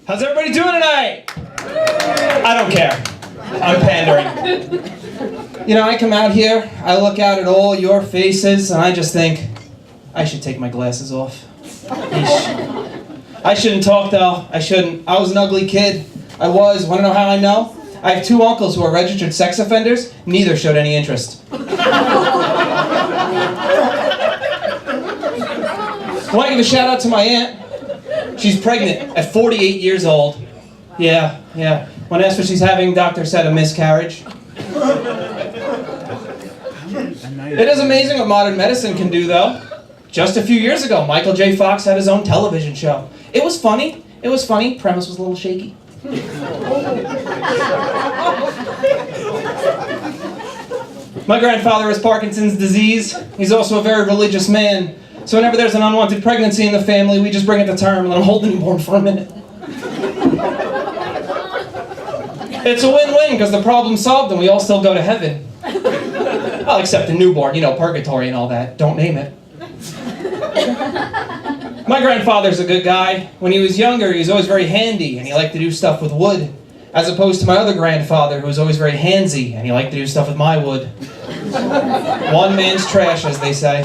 How's everybody doing tonight? I don't care. I'm pandering. You know, I come out here, I look out at all your faces, and I just think, I should take my glasses off. I shouldn't talk though, I shouldn't. I was an ugly kid. I was. Want to know how I know? I have two uncles who are registered sex offenders. Neither showed any interest. I want to give a shout out to my aunt. She's pregnant at 48 years old. Yeah. When asked what she's having, doctor said a miscarriage. It is amazing what modern medicine can do, though. Just a few years ago, Michael J. Fox had his own television show. It was funny. Premise was a little shaky. My grandfather has Parkinson's disease. He's also a very religious man. So whenever there's an unwanted pregnancy in the family, we just bring it to term and let him hold the newborn for a minute. It's a win-win because the problem's solved and we all still go to heaven. Well, except the newborn, purgatory and all that. Don't name it. My grandfather's a good guy. When he was younger, he was always very handy and he liked to do stuff with wood. As opposed to my other grandfather, who was always very handsy and he liked to do stuff with my wood. One man's trash, as they say.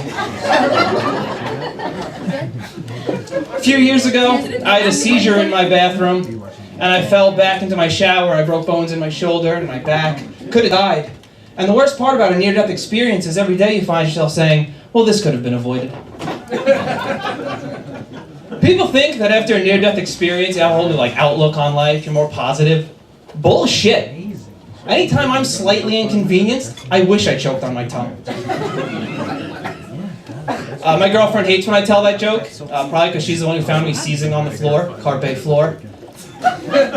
A few years ago, I had a seizure in my bathroom and I fell back into my shower. I broke bones in my shoulder and my back. Could have died. And the worst part about a near-death experience is every day you find yourself saying, well, this could have been avoided. People think that after a near-death experience, you have a whole new outlook on life, you're more positive. Bullshit. Anytime I'm slightly inconvenienced, I wish I choked on my tongue. My girlfriend hates when I tell that joke, probably because she's the one who found me seizing on the floor, carpe floor. But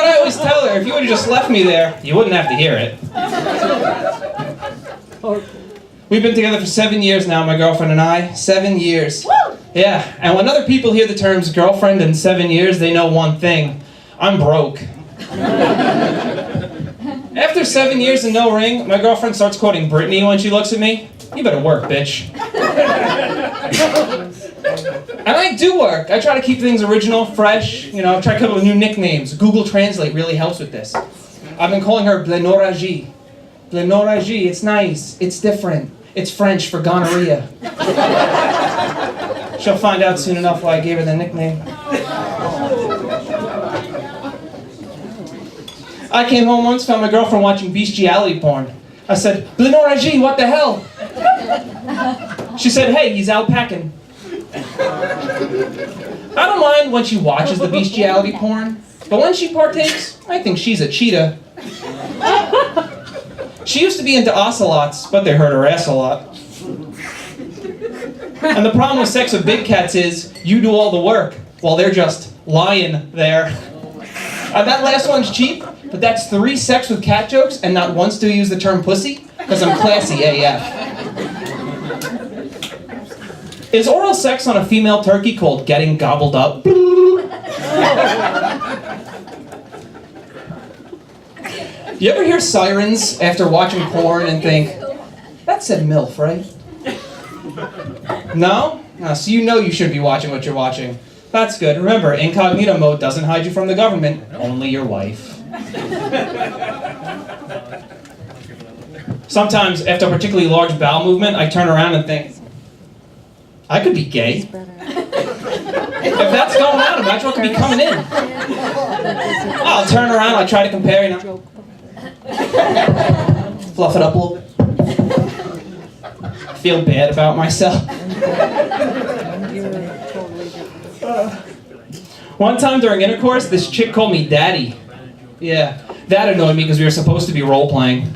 I always tell her, if you would have just left me there, you wouldn't have to hear it. We've been together for 7 years now, my girlfriend and I. 7 years. Yeah, and when other people hear the terms girlfriend and 7 years, they know one thing. I'm broke. After 7 years and no ring, my girlfriend starts quoting Britney when she looks at me. You better work, bitch. And I do work. I try to keep things original, fresh. Try to come up with new nicknames. Google Translate really helps with this. I've been calling her Blenoragi. Blenoragi, it's nice. It's different. It's French for gonorrhea. She'll find out soon enough why I gave her the nickname. I came home once, found my girlfriend watching bestiality porn. I said, Blenoragi, what the hell? She said, hey, he's out packing. I don't mind when she watches the bestiality porn, but when she partakes, I think she's a cheetah. She used to be into ocelots, but they hurt her ass a lot. And the problem with sex with big cats is, you do all the work, while they're just lying there. That last one's cheap, but that's 3 sex with cat jokes, and not once do you use the term pussy, because I'm classy AF. Is oral sex on a female turkey called getting gobbled up? You ever hear sirens after watching porn and think, that said MILF, right? No? So you know you shouldn't be watching what you're watching. That's good. Remember, incognito mode doesn't hide you from the government, only your wife. Sometimes, after a particularly large bowel movement, I turn around and think, I could be gay. If that's going on, imagine what could be coming in. I'll turn around, I try to compare, fluff it up a little bit. Feel bad about myself. One time during intercourse, this chick called me daddy. Yeah, that annoyed me because we were supposed to be role-playing.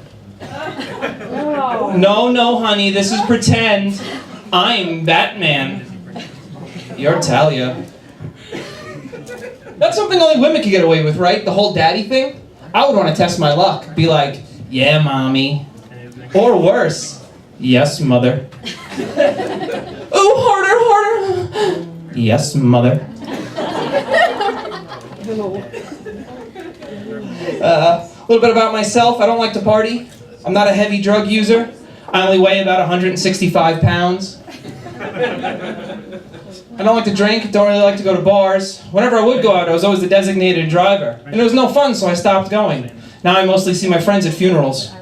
No, honey, this is pretend. I'm Batman. You're Talia. That's something only women can get away with, right? The whole daddy thing? I would want to test my luck. Be like, yeah, mommy. Or worse, yes, mother. Oh, harder. Yes, mother. A little bit about myself. I don't like to party. I'm not a heavy drug user. I only weigh about 165 pounds. I don't like to drink, don't really like to go to bars. Whenever I would go out, I was always the designated driver. And it was no fun, so I stopped going. Now I mostly see my friends at funerals.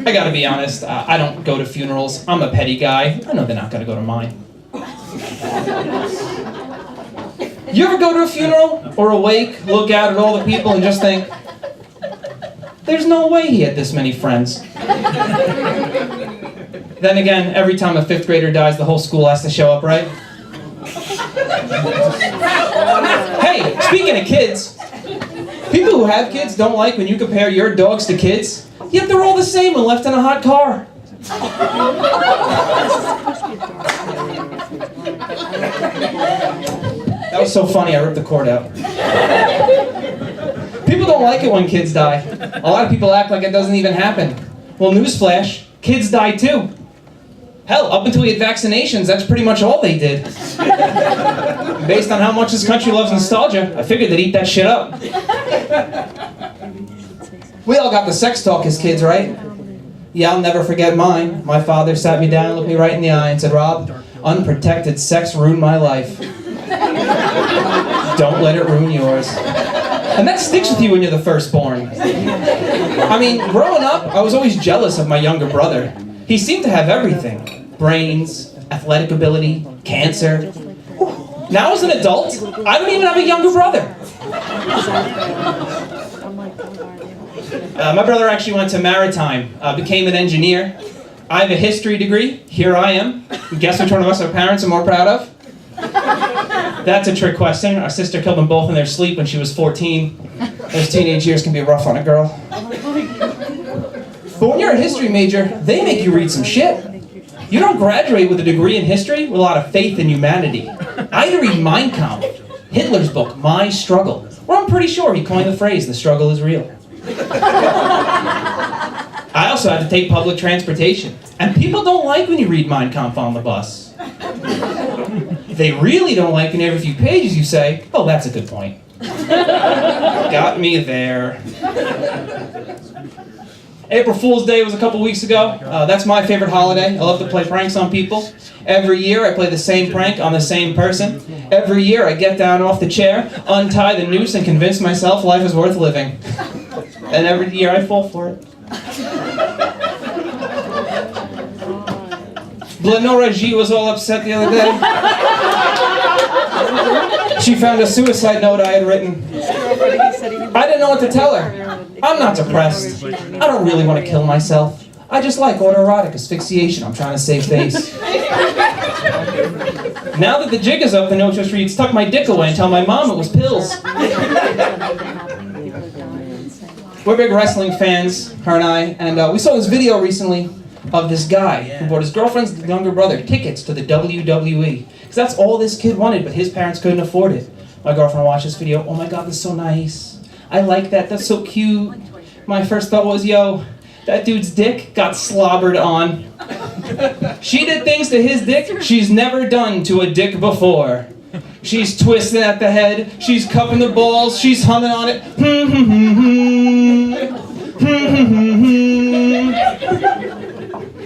I gotta be honest, I don't go to funerals. I'm a petty guy. I know they're not gonna go to mine. You ever go to a funeral or a wake, look out at all the people and just think, there's no way he had this many friends. Then again, every time a 5th grader dies, the whole school has to show up, right? Hey, speaking of kids, people who have kids don't like when you compare your dogs to kids, yet they're all the same when left in a hot car. That was so funny, I ripped the cord out. People don't like it when kids die. A lot of people act like it doesn't even happen. Well, newsflash, kids die too. Hell, up until we had vaccinations, that's pretty much all they did. Based on how much this country loves nostalgia, I figured they'd eat that shit up. We all got the sex talk as kids, right? Yeah, I'll never forget mine. My father sat me down, looked me right in the eye and said, Rob, unprotected sex ruined my life. Don't let it ruin yours. And that sticks with you when you're the firstborn. I mean, growing up, I was always jealous of my younger brother. He seemed to have everything. Brains, athletic ability, cancer. Now as an adult, I don't even have a younger brother. My brother actually went to Maritime, became an engineer. I have a history degree. Here I am. Guess which one of us our parents are more proud of? That's a trick question. Our sister killed them both in their sleep when she was 14. Those teenage years can be rough on a girl. But when you're a history major, they make you read some shit. You don't graduate with a degree in history with a lot of faith in humanity. I had to read Mein Kampf, Hitler's book, My Struggle, where I'm pretty sure he coined the phrase, the struggle is real. I also had to take public transportation. And people don't like when you read Mein Kampf on the bus. They really don't like when every few pages you say, oh, that's a good point. Got me there. April Fool's Day was a couple weeks ago. That's my favorite holiday. I love to play pranks on people. Every year I play the same prank on the same person. Every year I get down off the chair, untie the noose, and convince myself life is worth living. And every year I fall for it. Lenora G was all upset the other day. She found a suicide note I had written. I didn't know what to tell her. I'm not depressed. I don't really want to kill myself. I just like autoerotic asphyxiation. I'm trying to save face. Now that the jig is up, the note just reads, tuck my dick away and tell my mom it was pills. We're big wrestling fans, her and I, and we saw this video recently of this guy who bought his girlfriend's younger brother tickets to the WWE. Because that's all this kid wanted, but his parents couldn't afford it. My girlfriend watched this video, oh my god, that's so nice. I like that, that's so cute. My first thought was, yo, that dude's dick got slobbered on. She did things to his dick she's never done to a dick before. She's twisting at the head, she's cupping the balls, she's humming on it.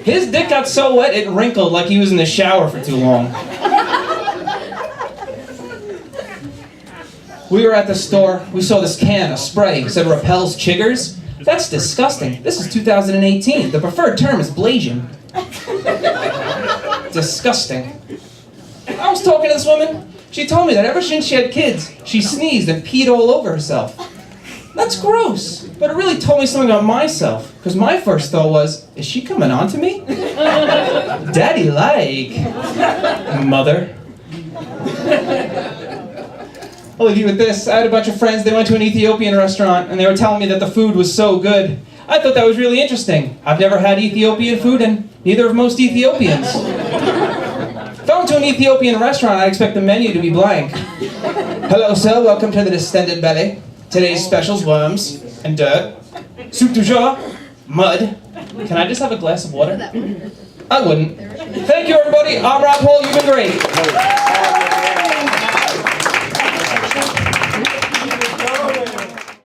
His dick got so wet it wrinkled like he was in the shower for too long. We were at the store, we saw this can, a spray, it said repels chiggers. That's disgusting. This is 2018. The preferred term is blazing. Disgusting. I was talking to this woman. She told me that ever since she had kids, she sneezed and peed all over herself. That's gross, but it really told me something about myself. Because my first thought was, is she coming on to me? Daddy like. Mother. I'll leave you with this. I had a bunch of friends, they went to an Ethiopian restaurant, and they were telling me that the food was so good. I thought that was really interesting. I've never had Ethiopian food, and neither have most Ethiopians. If I went to an Ethiopian restaurant, I'd expect the menu to be blank. Hello, sir, welcome to the distended belly. Today's specials, worms and dirt. Soup du jour, mud. Can I just have a glass of water? I wouldn't. Thank you, everybody. I'm Robb, you've been great.